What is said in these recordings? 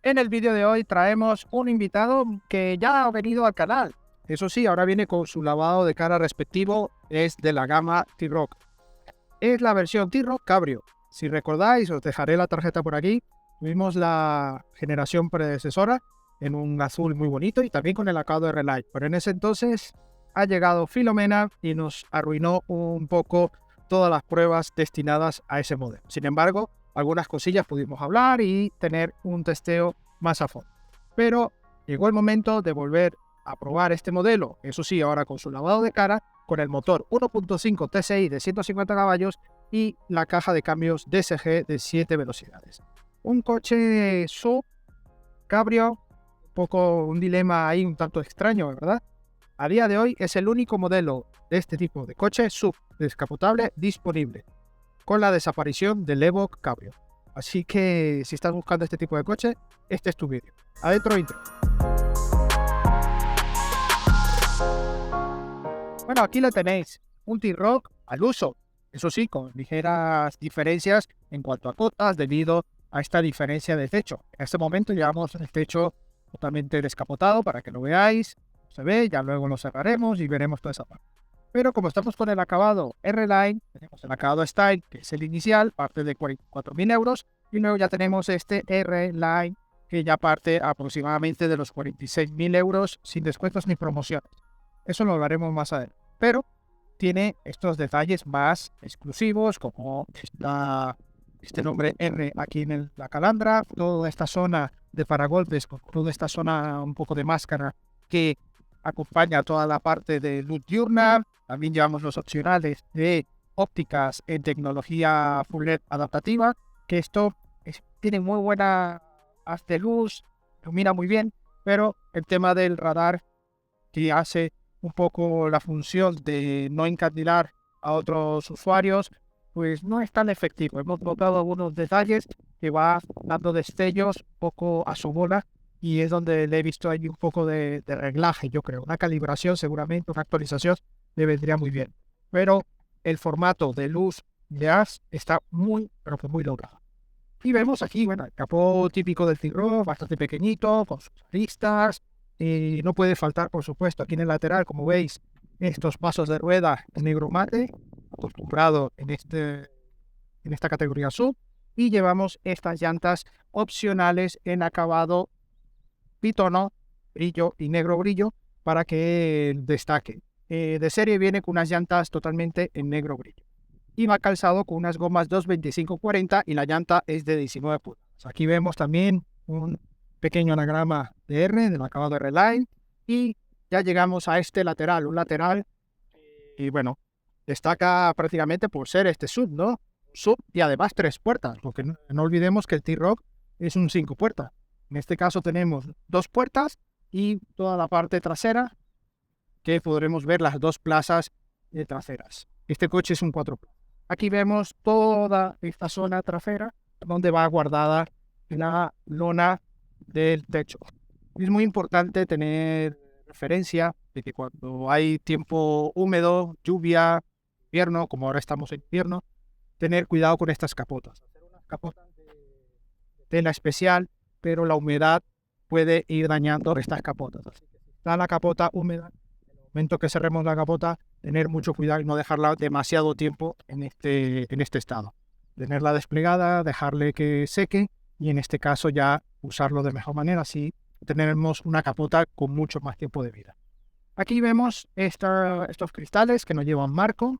En el vídeo de hoy traemos un invitado que ya ha venido al canal. Eso sí, ahora viene con su lavado de cara respectivo, es de la gama T-Roc. Es la versión T-Roc Cabrio. Si recordáis, os dejaré la tarjeta por aquí. Tuvimos la generación predecesora en un azul muy bonito y también con el acabado de R-Line. Pero en ese entonces ha llegado Filomena y nos arruinó un poco todas las pruebas destinadas a ese modelo. Sin embargo, algunas cosillas pudimos hablar y tener un testeo más a fondo. Pero llegó el momento de volver a probar este modelo, eso sí, ahora con su lavado de cara, con el motor 1.5 TSI de 150 caballos y la caja de cambios DSG de 7 velocidades. Un coche SUV cabrio, un poco un dilema ahí un tanto extraño, ¿verdad? A día de hoy es el único modelo de este tipo de coche SUV descapotable disponible, con la desaparición del Evoque Cabrio. Así que si estás buscando este tipo de coche, este es tu vídeo. Adentro intro. Bueno, aquí lo tenéis, un T-Roc al uso, eso sí, con ligeras diferencias en cuanto a cotas debido a esta diferencia de techo. En este momento llevamos el techo totalmente descapotado para que lo veáis, se ve, ya luego lo cerraremos y veremos toda esa parte. Pero como estamos con el acabado R-Line, tenemos el acabado Style, que es el inicial, parte de 44.000 euros, y luego ya tenemos este R-Line, que ya parte aproximadamente de los 46.000 euros sin descuentos ni promociones. Eso lo hablaremos más adelante. Pero tiene estos detalles más exclusivos, como este nombre R aquí en la calandra, toda esta zona de paragolpes, con toda esta zona un poco de máscara que acompaña toda la parte de luz diurna. También llevamos los opcionales de ópticas en tecnología Full LED adaptativa, que esto tiene muy buena haz de luz, ilumina muy bien, pero el tema del radar que hace un poco la función de no encandilar a otros usuarios, pues no es tan efectivo. Hemos notado algunos detalles que va dando destellos un poco a su bola y es donde le he visto ahí un poco de reglaje, yo creo. Una calibración seguramente, una actualización le vendría muy bien. Pero el formato de luz de haz está muy, pero que muy logrado. Y vemos aquí, bueno, el capó típico del T-Roc, bastante pequeñito, con sus aristas. Y no puede faltar, por supuesto, aquí en el lateral, como veis, estos pasos de rueda en negro mate, acostumbrado en esta categoría sub. Y llevamos estas llantas opcionales en acabado bitono, brillo y negro brillo, para que destaque. De serie viene con unas llantas totalmente en negro brillo. Y va calzado con unas gomas 225-40 y la llanta es de 19 pulgadas. Aquí vemos también un pequeño anagrama de R, del acabado R-Line, y ya llegamos a este lateral, un lateral, y bueno, destaca prácticamente por ser este sub, ¿no? Sub y además 3 puertas, porque no olvidemos que el T-Roc es un 5 puertas. En este caso tenemos 2 puertas y toda la parte trasera, que podremos ver las 2 plazas traseras. Este coche es un 4 plazas. Aquí vemos toda esta zona trasera donde va guardada la lona del techo. Es muy importante tener referencia de que cuando hay tiempo húmedo, lluvia, invierno, como ahora estamos en invierno, tener cuidado con estas capotas. Hacer unas capotas de tela especial, pero la humedad puede ir dañando estas capotas. Así que si está la capota húmeda, en el momento que cerremos la capota, tener mucho cuidado y no dejarla demasiado tiempo en este estado. Tenerla desplegada, dejarle que seque y en este caso ya usarlo de mejor manera, así tenemos una capota con mucho más tiempo de vida. Aquí vemos estos cristales que no llevan marco,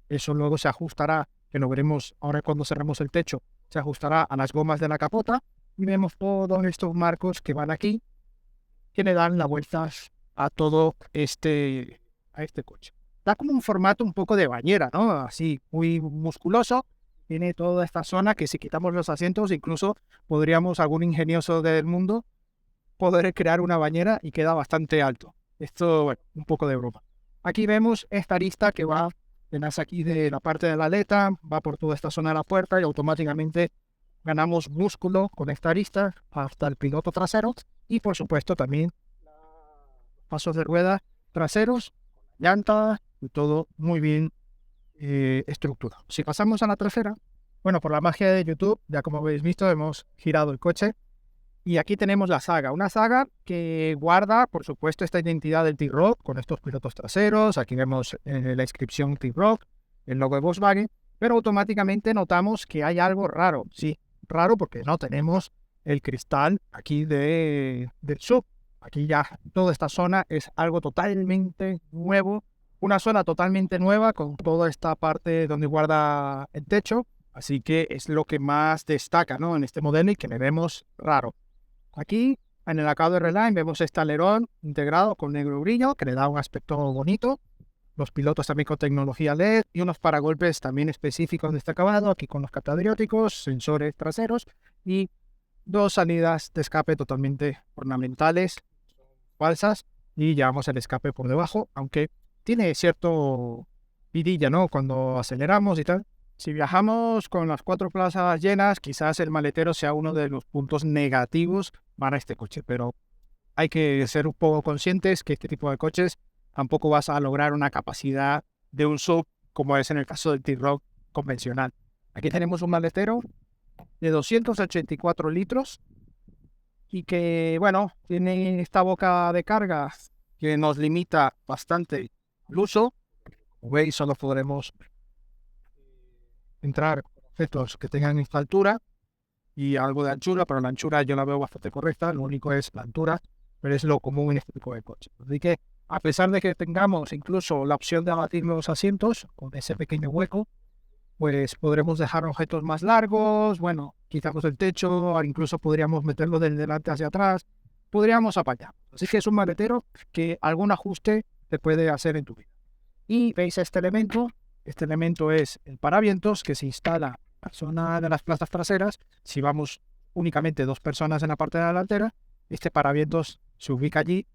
eso luego se ajustará, que lo veremos ahora cuando cerremos el techo, se ajustará a las gomas de la capota y vemos todos estos marcos que van aquí, que le dan la vuelta a todo a este coche. Da como un formato un poco de bañera, ¿no? Así, muy musculoso. Tiene toda esta zona que si quitamos los asientos, incluso podríamos, algún ingenioso del mundo, poder crear una bañera y queda bastante alto. Esto, bueno, un poco de broma. Aquí vemos esta arista que va apenas aquí de la parte de la aleta, va por toda esta zona de la puerta y automáticamente ganamos músculo con esta arista hasta el piloto trasero y por supuesto también pasos de rueda traseros, llanta y todo muy bien estructurado. Si pasamos a la trasera, bueno, por la magia de YouTube, ya como habéis visto, hemos girado el coche Y aquí tenemos la Saga, una Saga que guarda, por supuesto, esta identidad del T-Roc con estos pilotos traseros. Aquí vemos la inscripción T-Roc, el logo de Volkswagen, pero automáticamente notamos que hay algo raro. Sí, raro porque no tenemos el cristal aquí del sub. Aquí ya toda esta zona es algo totalmente nuevo, una zona totalmente nueva con toda esta parte donde guarda el techo. Así que es lo que más destaca, ¿no?, en este modelo y que le vemos raro. Aquí, en el acabado de R-Line, vemos este alerón integrado con negro brillo, que le da un aspecto bonito. Los pilotos también con tecnología LED y unos paragolpes también específicos de este acabado, aquí con los catadióticos, sensores traseros y dos salidas de escape totalmente ornamentales, falsas, y llevamos el escape por debajo, aunque tiene cierto vidilla, ¿no?, cuando aceleramos y tal. Si viajamos con las 4 plazas llenas, quizás el maletero sea uno de los puntos negativos para este coche, pero hay que ser un poco conscientes que este tipo de coches tampoco vas a lograr una capacidad de un sub como es en el caso del T-Roc convencional. Aquí tenemos un maletero de 284 litros y que, bueno, tiene esta boca de carga que nos limita bastante el uso. Como veis, solo podremos entrar objetos que tengan esta altura y algo de anchura, pero la anchura yo la veo bastante correcta, lo único es la altura, pero es lo común en este tipo de coches. Así que, a pesar de que tengamos incluso la opción de abatir los asientos con ese pequeño hueco, pues podremos dejar objetos más largos, bueno, quitamos el techo, incluso podríamos meterlo del delante hacia atrás, podríamos apañar. Así que es un maletero que algún ajuste te puede hacer en tu vida. Y veis este elemento es el paravientos que se instala en la zona de las plazas traseras. Si vamos únicamente 2 personas en la parte delantera, este paravientos se ubica allí,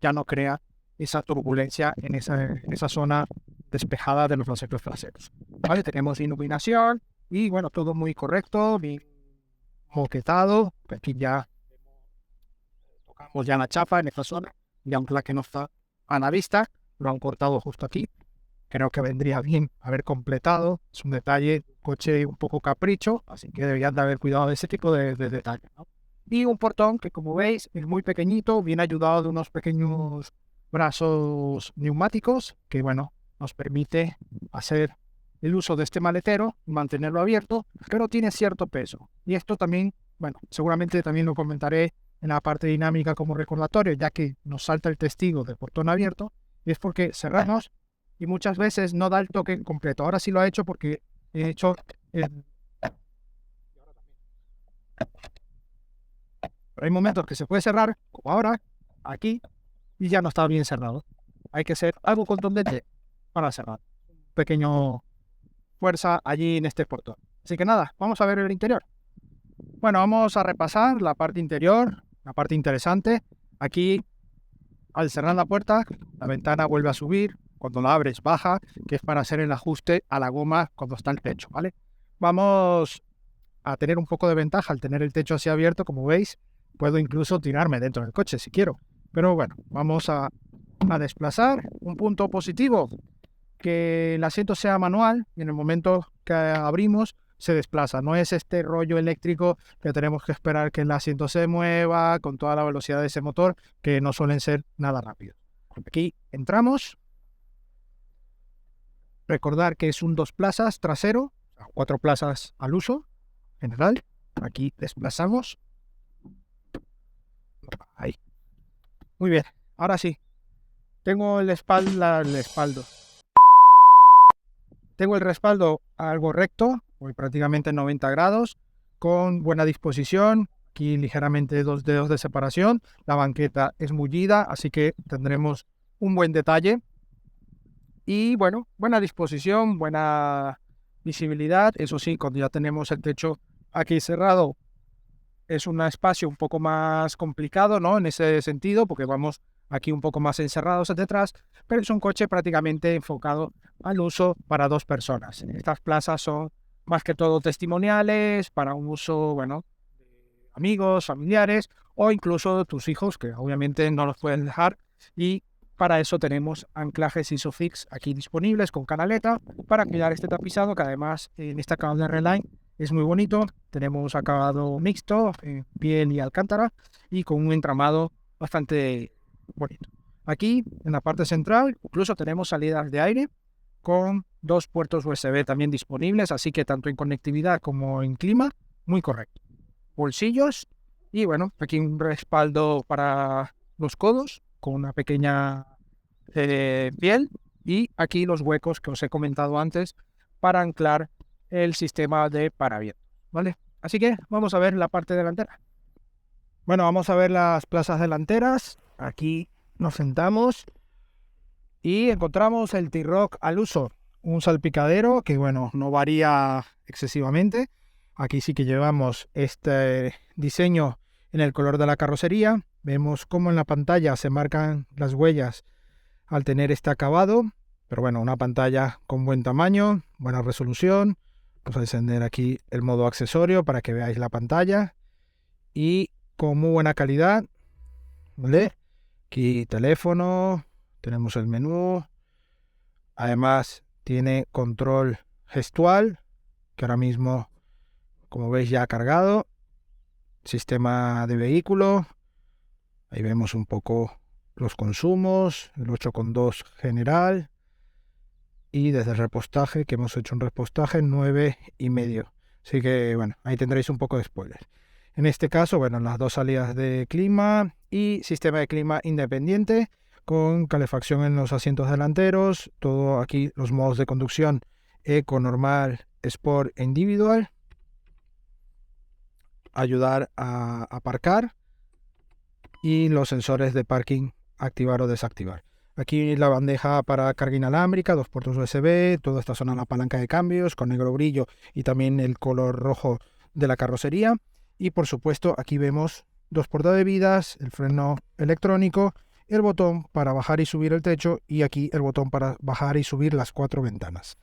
ya no crea esa turbulencia en esa zona despejada de los asientos traseros. Vale, tenemos iluminación y bueno, todo muy correcto, bien moquetado. Aquí ya tocamos ya la chapa en esta zona, y aunque la que no está a la vista, lo han cortado justo aquí. Creo que vendría bien haber completado. Es un detalle, un coche un poco capricho, así que deberían de haber cuidado de ese tipo de detalles, ¿no? Y un portón que, como veis, es muy pequeñito, viene ayudado de unos pequeños brazos neumáticos que, bueno, nos permite hacer el uso de este maletero y mantenerlo abierto, pero tiene cierto peso. Y esto también, bueno, seguramente también lo comentaré en la parte dinámica como recordatorio, ya que nos salta el testigo del portón abierto, y es porque cerramos y muchas veces no da el toque completo. Ahora sí lo ha hecho porque he hecho pero hay momentos que se puede cerrar, como ahora, aquí, y ya no está bien cerrado. Hay que ser algo contundente para cerrar. Pequeño fuerza allí en este portón. Así que nada, vamos a ver el interior. Bueno, vamos a repasar la parte interior, la parte interesante. Aquí, al cerrar la puerta, la ventana vuelve a subir. Cuando la abres, baja, que es para hacer el ajuste a la goma cuando está el techo, ¿vale? Vamos a tener un poco de ventaja al tener el techo así abierto, como veis. Puedo incluso tirarme dentro del coche si quiero. Pero bueno, vamos a desplazar. Un punto positivo, que el asiento sea manual y en el momento que abrimos se desplaza. No es este rollo eléctrico que tenemos que esperar que el asiento se mueva con toda la velocidad de ese motor, que no suelen ser nada rápidos. Aquí entramos. Recordar que es un 2 plazas trasero, 4 plazas al uso general. Aquí desplazamos. Ahí. Muy bien. Ahora sí. Tengo el respaldo. Tengo el respaldo algo recto, voy prácticamente 90 grados, con buena disposición. Aquí ligeramente 2 dedos de separación. La banqueta es mullida, así que tendremos un buen detalle. Y bueno, buena disposición, buena visibilidad. Eso sí, cuando ya tenemos el techo aquí cerrado, es un espacio un poco más complicado, ¿no? En ese sentido, porque vamos aquí un poco más encerrados detrás, pero es un coche prácticamente enfocado al uso para 2 personas. Estas plazas son más que todo testimoniales, para un uso, bueno, de amigos, familiares o incluso tus hijos, que obviamente no los pueden dejar, y para eso tenemos anclajes ISOFIX aquí disponibles con canaleta para cuidar este tapizado, que además en esta cámara de R-Line es muy bonito. Tenemos acabado mixto, piel y alcántara, y con un entramado bastante bonito. Aquí, en la parte central, incluso tenemos salidas de aire con 2 puertos USB también disponibles, así que tanto en conectividad como en clima, muy correcto. Bolsillos y bueno, aquí un respaldo para los codos con una pequeña piel, y aquí los huecos que os he comentado antes para anclar el sistema de paravientos, ¿vale? Así que vamos a ver la parte delantera. Bueno, vamos a ver las plazas delanteras. Aquí nos sentamos y encontramos el T-Roc al uso, un salpicadero que, bueno, no varía excesivamente. Aquí sí que llevamos este diseño en el color de la carrocería. Vemos cómo en la pantalla se marcan las huellas al tener este acabado, pero bueno, una pantalla con buen tamaño, buena resolución. Vamos a encender aquí el modo accesorio para que veáis la pantalla y con muy buena calidad, ¿vale? Aquí teléfono, tenemos el menú, además tiene control gestual, que ahora mismo, como veis, ya ha cargado, sistema de vehículo, ahí vemos un poco los consumos, el 8,2 general, y desde el repostaje, que hemos hecho un repostaje 9,5. Así que bueno, ahí tendréis un poco de spoiler. En este caso, bueno, las 2 salidas de clima y sistema de clima independiente con calefacción en los asientos delanteros. Todo aquí los modos de conducción: eco, normal, sport e individual. Ayudar a aparcar y los sensores de parking, activar o desactivar. Aquí la bandeja para carga inalámbrica, 2 puertos USB, toda esta zona la palanca de cambios con negro brillo y también el color rojo de la carrocería. Y por supuesto aquí vemos 2 portabebidas, el freno electrónico, el botón para bajar y subir el techo y aquí el botón para bajar y subir las 4 ventanas.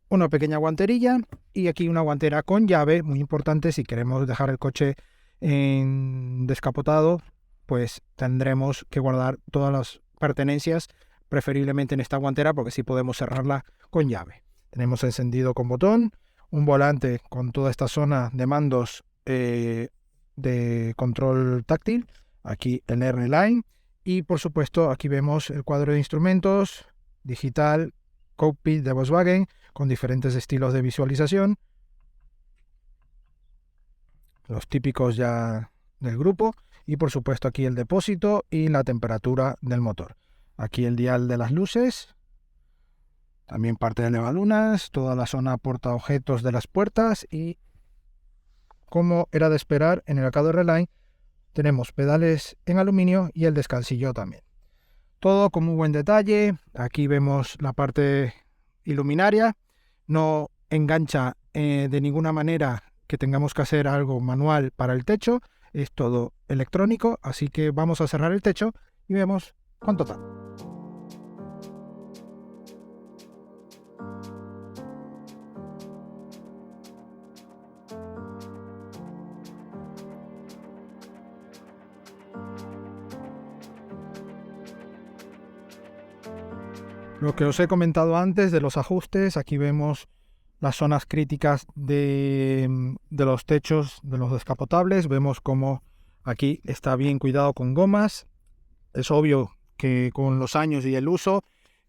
Una pequeña guanterilla y aquí una guantera con llave, muy importante si queremos dejar el coche en descapotado, pues tendremos que guardar todas las pertenencias, preferiblemente en esta guantera, porque sí podemos cerrarla con llave. Tenemos encendido con botón, un volante con toda esta zona de mandos de control táctil, aquí el R-Line, y por supuesto aquí vemos el cuadro de instrumentos digital cockpit de Volkswagen con diferentes estilos de visualización, los típicos ya del grupo, y por supuesto aquí el depósito y la temperatura del motor. Aquí el dial de las luces, también parte de levalunas, toda la zona portaobjetos de las puertas y, como era de esperar, en el arcade R-Line tenemos pedales en aluminio y el descansillo también. Todo con muy buen detalle. Aquí vemos la parte iluminaria, no engancha de ninguna manera que tengamos que hacer algo manual para el techo, es todo electrónico, así que vamos a cerrar el techo y vemos cuánto tarda. Lo que os he comentado antes de los ajustes, aquí vemos las zonas críticas de los techos de los descapotables. Vemos como aquí está bien cuidado con gomas. Es obvio que con los años y el uso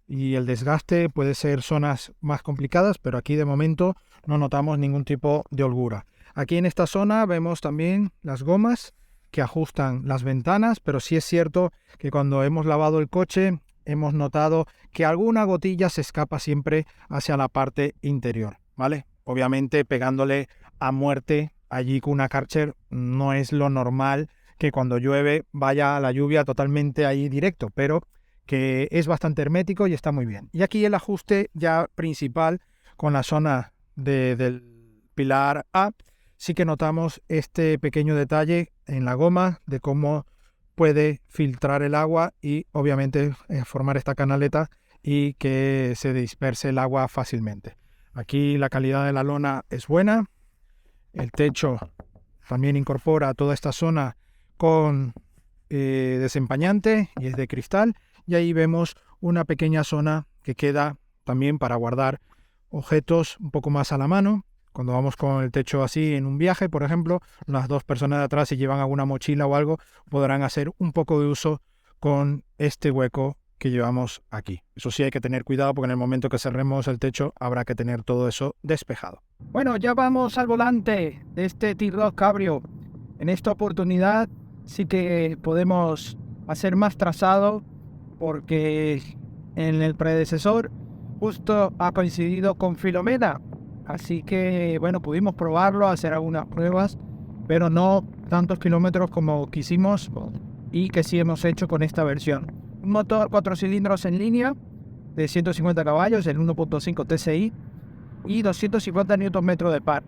y el desgaste puede ser zonas más complicadas, pero aquí de momento no notamos ningún tipo de holgura. Aquí en esta zona vemos también las gomas que ajustan las ventanas, pero sí es cierto que cuando hemos lavado el coche hemos notado que alguna gotilla se escapa siempre hacia la parte interior, ¿vale? Obviamente pegándole a muerte allí con una Karcher no es lo normal que cuando llueve vaya la lluvia totalmente ahí directo, pero que es bastante hermético y está muy bien. Y aquí el ajuste ya principal con la zona del pilar A, sí que notamos este pequeño detalle en la goma de cómo puede filtrar el agua y obviamente formar esta canaleta y que se disperse el agua fácilmente. Aquí la calidad de la lona es buena. El techo también incorpora toda esta zona con desempañante y es de cristal. Y ahí vemos una pequeña zona que queda también para guardar objetos un poco más a la mano, Cuando vamos con el techo así en un viaje, por ejemplo, las dos personas de atrás, si llevan alguna mochila o algo, podrán hacer un poco de uso con este hueco que llevamos aquí. Eso sí, hay que tener cuidado porque en el momento que cerremos el techo habrá que tener todo eso despejado. Bueno, ya vamos al volante de este T-Roc Cabrio. En esta oportunidad sí que podemos hacer más trazado porque en el predecesor justo ha coincidido con Filomena. Así que, bueno, pudimos probarlo, hacer algunas pruebas, pero no tantos kilómetros como quisimos y que sí hemos hecho con esta versión. Un motor 4 cilindros en línea de 150 caballos, el 1.5 TSI y 250 Nm de par.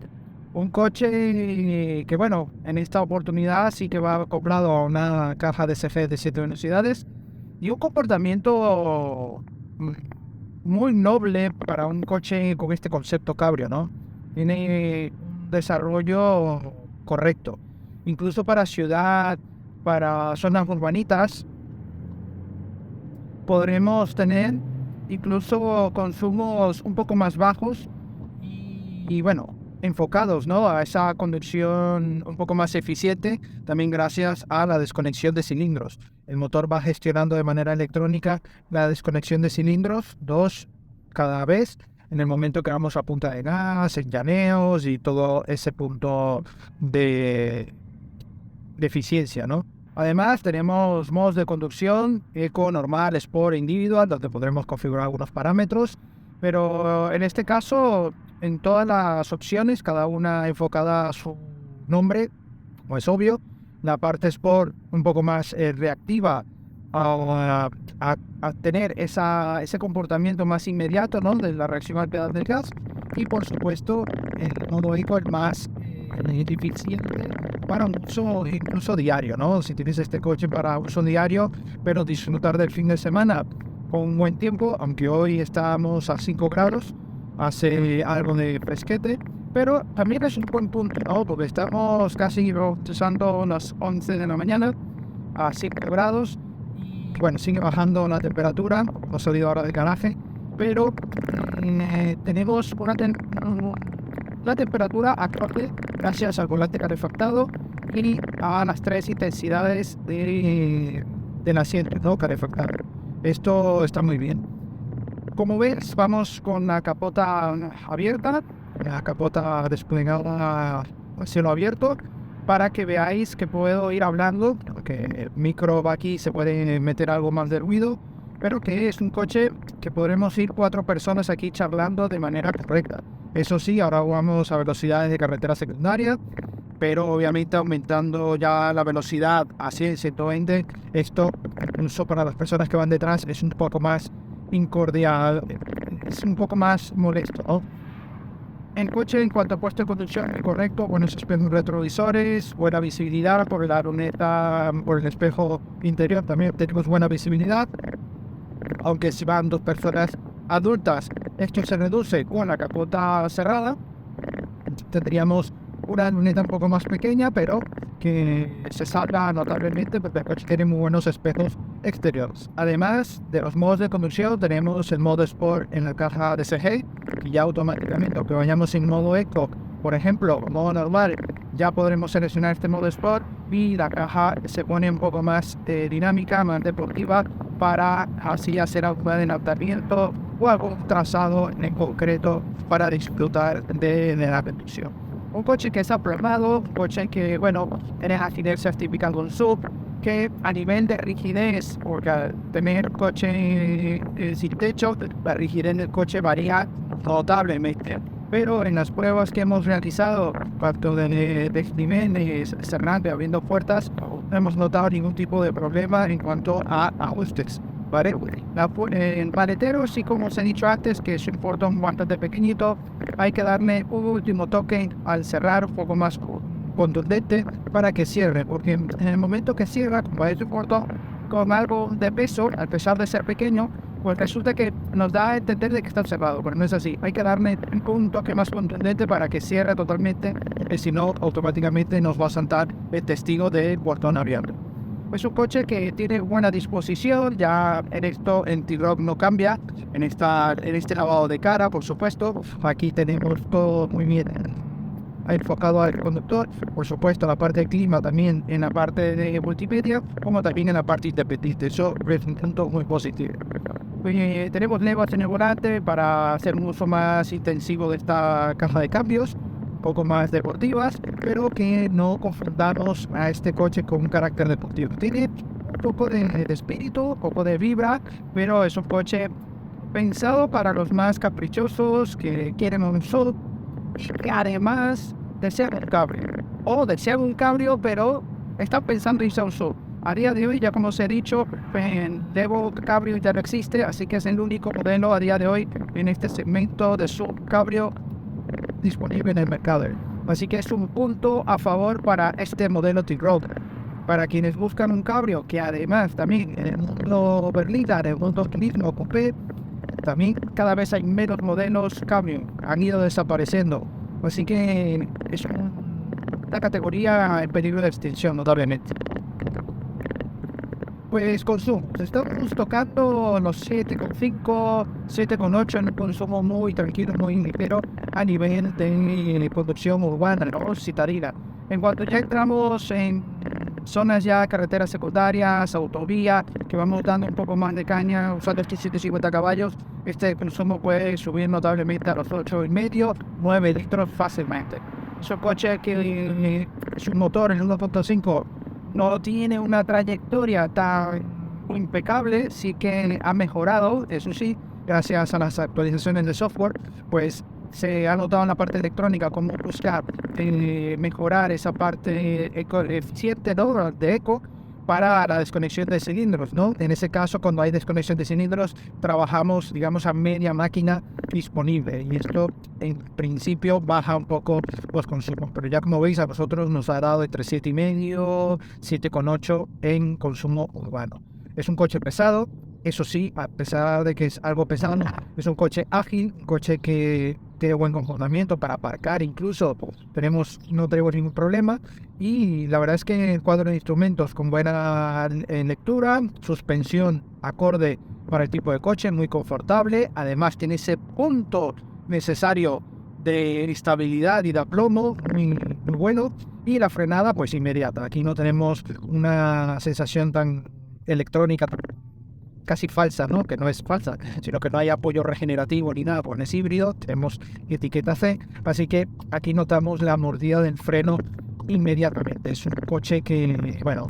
Un coche que, bueno, en esta oportunidad sí que va acoplado a una caja de DSG de 7 velocidades y un comportamiento muy noble para un coche con este concepto cabrio, ¿no? Tiene un desarrollo correcto. Incluso para ciudad, para zonas urbanitas, podremos tener incluso consumos un poco más bajos y bueno, enfocados, ¿no?, a esa conducción un poco más eficiente, también gracias a la desconexión de cilindros. El motor va gestionando de manera electrónica la desconexión de cilindros, 2 cada vez, en el momento que vamos a punta de gas, en llaneos y todo ese punto de eficiencia, ¿no? Además, tenemos modos de conducción, eco, normal, sport e individual, donde podremos configurar algunos parámetros, pero en este caso, en todas las opciones, cada una enfocada a su nombre, como es obvio. La parte sport un poco más reactiva a tener ese comportamiento más inmediato, ¿no?, de la reacción al pedal del gas, y por supuesto el modo eco, el más eficiente para un uso incluso diario, ¿no? Si tienes este coche para uso diario, pero disfrutar del fin de semana con un buen tiempo, aunque hoy estamos a 5 grados, hace algo de fresquete, pero también es un buen punto, ¿no? Porque estamos casi usando las 11 de la mañana a 5 grados y bueno, sigue bajando la temperatura, hemos salido ahora del garaje, pero tenemos una temperatura acorde gracias al volante calefactado y a las 3 intensidades del asiento, ¿no?, calefactado. Esto está muy bien. Como ves, vamos con la capota abierta, la capota desplegada a cielo abierto, para que veáis que puedo ir hablando, que el micro va aquí, se puede meter algo más de ruido, pero que es un coche que podremos ir 4 personas aquí charlando de manera correcta. Eso sí, ahora vamos a velocidades de carretera secundaria, pero obviamente aumentando ya la velocidad a 100, 120, esto incluso para las personas que van detrás es un poco más incordial, es un poco más molesto, ¿no? El coche, en cuanto a puesto de conducción, es correcto, buenos espejos retrovisores, buena visibilidad por la luneta, por el espejo interior también tenemos buena visibilidad, aunque si van 2 personas adultas, esto se reduce con la capota cerrada. Tendríamos una luneta un poco más pequeña, pero que se salga notablemente porque el coche tiene muy buenos espejos exteriores. Además de los modos de conducción, tenemos el modo Sport en la caja DSG, y ya automáticamente, aunque vayamos en modo Eco, por ejemplo, modo normal, ya podremos seleccionar este modo Sport y la caja se pone un poco más dinámica, más deportiva, para así hacer algún adelantamiento o algún trazado en concreto para disfrutar de la conducción. Un coche que está programado, un coche que, bueno, tiene inercias típicas de un SUV, que a nivel de rigidez, porque al tener coche sin techo, la rigidez del coche varía notablemente. Pero en las pruebas que hemos realizado, tanto de niveles cerrando y abriendo puertas, no hemos notado ningún tipo de problema en cuanto a ajustes. ¿Vale? El paletero, sí, como os he dicho antes, que es un portón bastante pequeñito, hay que darle un último toque al cerrar un poco más contundente para que cierre, porque en el momento que cierra, como es un portón con algo de peso, a pesar de ser pequeño, pues resulta que nos da a entender de que está cerrado, pero no es así. Hay que darle un toque más contundente para que cierre totalmente, si no, automáticamente nos va a saltar el testigo del portón abierto. Es un coche que tiene buena disposición, ya en esto en T-Roc no cambia, en este lavado de cara, por supuesto. Aquí tenemos todo muy bien enfocado al conductor, por supuesto la parte de clima también en la parte de multimedia, como también en la parte independiente. Eso es un punto muy positivo. Tenemos levas en el volante para hacer un uso más intensivo de esta caja de cambios, un poco más deportivas, pero que no confundamos a este coche con un carácter deportivo. Tiene un poco de espíritu, un poco de vibra, pero es un coche pensado para los más caprichosos que quieren un SUV y que además desean un cabrio. O desean un cabrio, pero están pensando en irse a un SUV. A día de hoy, ya como os he dicho, el Evo Cabrio ya no existe, así que es el único modelo a día de hoy en este segmento de SUV Cabrio disponible en el mercado. Así que es un punto a favor para este modelo T-Roc. Para quienes buscan un cabrio, que además también en el mundo berlina, en el mundo turismo coupé, también cada vez hay menos modelos cabrio, han ido desapareciendo. Así que es una categoría en peligro de extinción, notablemente. Pues consumo, estamos tocando los 7,5, 7,8 en un consumo muy tranquilo, muy ligero a nivel de producción urbana, ¿no? Citadina. En cuanto ya entramos en zonas ya carreteras secundarias, autovía, que vamos dando un poco más de caña, usando estos 150 caballos, este consumo puede subir notablemente a los 8,5, 9 litros fácilmente. Es un coche que es un motor en 1.5. No tiene una trayectoria tan impecable, sí que ha mejorado, eso sí, gracias a las actualizaciones de software, pues se ha notado en la parte electrónica cómo buscar mejorar esa parte eficiente, ¿no?, de eco para la desconexión de cilindros, ¿no? En ese caso, cuando hay desconexión de cilindros, trabajamos, digamos, a media máquina disponible y esto, en principio, baja un poco los consumos. Pero ya como veis, a nosotros nos ha dado entre 7,5, 7,8 en consumo urbano. Es un coche pesado, eso sí, a pesar de que es algo pesado, es un coche ágil, un coche que tiene buen comportamiento para aparcar, incluso no tenemos ningún problema. Y la verdad es que el cuadro de instrumentos con buena lectura, suspensión acorde para el tipo de coche, muy confortable. Además tiene ese punto necesario de estabilidad y de aplomo muy bueno. Y la frenada pues inmediata. Aquí no tenemos una sensación tan electrónica, casi falsa, ¿no? Que no es falsa, sino que no hay apoyo regenerativo ni nada, pues es híbrido, tenemos etiqueta C, así que aquí notamos la mordida del freno inmediatamente. Es un coche que, bueno,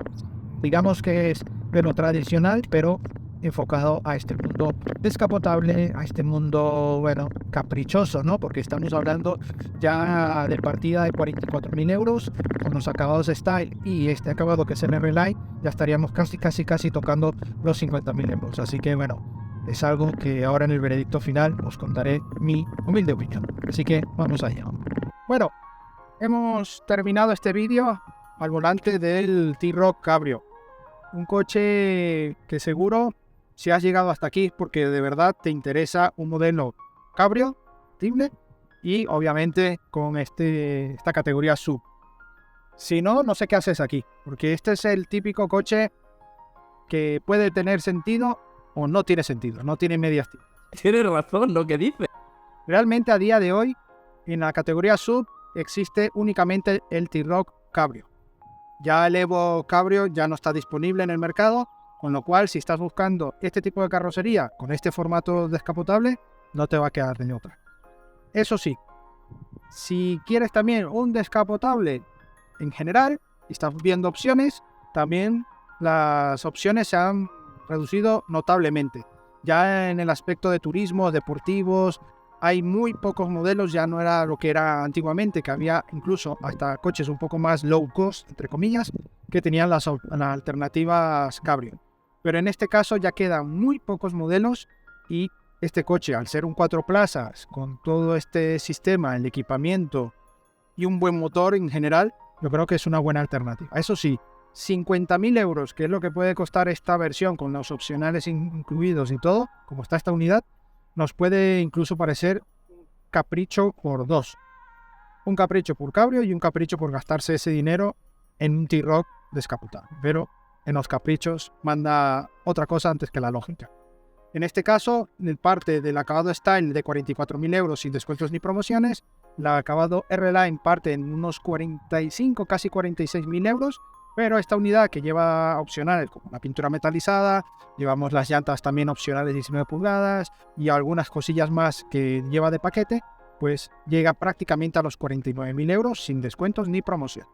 digamos que es de lo tradicional, pero enfocado a este mundo descapotable, a este mundo, bueno, caprichoso, ¿no? Porque estamos hablando ya de partida de 44.000 euros, con los acabados Style y este acabado que es el R-Line, ya estaríamos casi tocando los 50.000 euros. Así que, bueno, es algo que ahora en el veredicto final os contaré mi humilde opinión. Así que vamos allá. Bueno, hemos terminado este vídeo al volante del T-Roc Cabrio. Un coche que seguro, si has llegado hasta aquí, porque de verdad te interesa un modelo cabrio, compatible y obviamente con esta categoría sub. Si no, no sé qué haces aquí, porque este es el típico coche que puede tener sentido o no tiene sentido, no tiene medias tintas. Tienes razón lo que dices. Realmente a día de hoy, en la categoría sub, existe únicamente el T-Roc Cabrio. Ya el Evo Cabrio ya no está disponible en el mercado, con lo cual si estás buscando este tipo de carrocería con este formato descapotable, no te va a quedar de otra. Eso sí, si quieres también un descapotable en general y estás viendo opciones, también las opciones se han reducido notablemente. Ya en el aspecto de turismo, deportivos, hay muy pocos modelos, ya no era lo que era antiguamente, que había incluso hasta coches un poco más low cost, entre comillas, que tenían las alternativas cabrio. Pero en este caso ya quedan muy pocos modelos y este coche, al ser un 4 plazas, con todo este sistema, el equipamiento y un buen motor en general, yo creo que es una buena alternativa. Eso sí, 50.000 euros, que es lo que puede costar esta versión con los opcionales incluidos y todo, como está esta unidad, nos puede incluso parecer un capricho por dos. Un capricho por cabrio y un capricho por gastarse ese dinero en un T-Roc descapotable. Pero en los caprichos manda otra cosa antes que la lógica. En este caso, en parte del acabado Style de 44.000 euros sin descuentos ni promociones, el acabado R-Line parte en unos 45, casi 46.000 euros, pero esta unidad que lleva opcionales como la pintura metalizada, llevamos las llantas también opcionales 19 pulgadas y algunas cosillas más que lleva de paquete, pues llega prácticamente a los 49.000 euros sin descuentos ni promoción.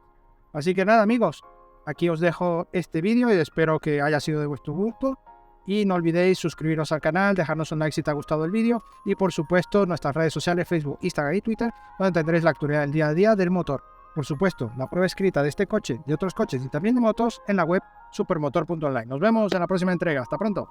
Así que nada, amigos, aquí os dejo este vídeo y espero que haya sido de vuestro gusto. Y no olvidéis suscribiros al canal, dejarnos un like si te ha gustado el vídeo y por supuesto nuestras redes sociales Facebook, Instagram y Twitter, donde tendréis la actualidad del día a día del motor. Por supuesto, la prueba escrita de este coche, de otros coches y también de motos en la web supermotor.online. Nos vemos en la próxima entrega. Hasta pronto.